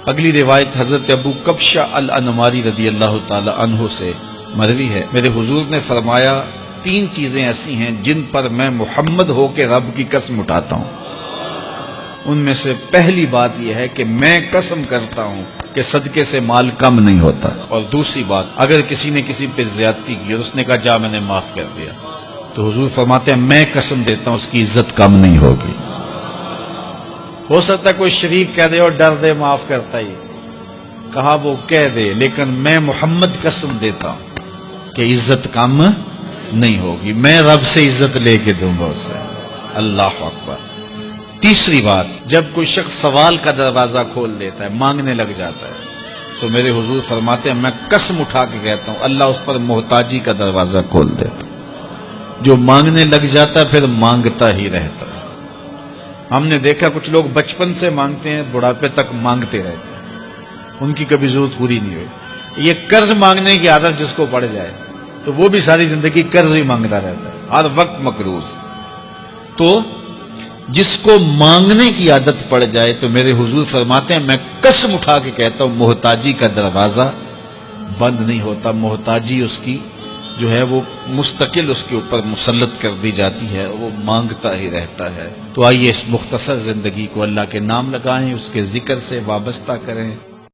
اگلی روایت حضرت ابو کبشہ الانماری رضی اللہ تعالی عنہ سے مروی ہے، میرے حضور نے فرمایا 3 چیزیں ایسی ہیں جن پر میں محمد ہو کے رب کی قسم اٹھاتا ہوں۔ ان میں سے پہلی بات یہ ہے کہ میں قسم کرتا ہوں کہ صدقے سے مال کم نہیں ہوتا، اور دوسری بات اگر کسی نے کسی پہ زیادتی کی اور اس نے کہا جا میں نے معاف کر دیا، تو حضور فرماتے ہیں میں قسم دیتا ہوں اس کی عزت کم نہیں ہوگی۔ ہو سکتا ہے کوئی شریک کہہ دے اور ڈر دے معاف کرتا ہی، کہا وہ کہہ دے، لیکن میں محمد قسم دیتا ہوں کہ عزت کم نہیں ہوگی، میں رب سے عزت لے کے دوں گا اسے۔ اللہ اکبر۔ تیسری بات، جب کوئی شخص سوال کا دروازہ کھول دیتا ہے، مانگنے لگ جاتا ہے، تو میرے حضور فرماتے ہیں میں قسم اٹھا کے کہتا ہوں اللہ اس پر محتاجی کا دروازہ کھول دیتا ہے۔ جو مانگنے لگ جاتا ہے پھر مانگتا ہی رہتا ہے۔ ہم نے دیکھا کچھ لوگ بچپن سے مانگتے ہیں، بڑھاپے تک مانگتے رہتے ہیں، ان کی کبھی ضرورت پوری نہیں ہوئی۔ یہ قرض مانگنے کی عادت جس کو پڑ جائے تو وہ بھی ساری زندگی قرض ہی مانگتا رہتا ہے، ہر وقت مقروض۔ تو جس کو مانگنے کی عادت پڑ جائے تو میرے حضور فرماتے ہیں میں قسم اٹھا کے کہتا ہوں محتاجی کا دروازہ بند نہیں ہوتا، محتاجی اس کی جو ہے وہ مستقل اس کے اوپر مسلط کر دی جاتی ہے، وہ مانگتا ہی رہتا ہے۔ تو آئیے اس مختصر زندگی کو اللہ کے نام لگائیں، اس کے ذکر سے وابستہ کریں۔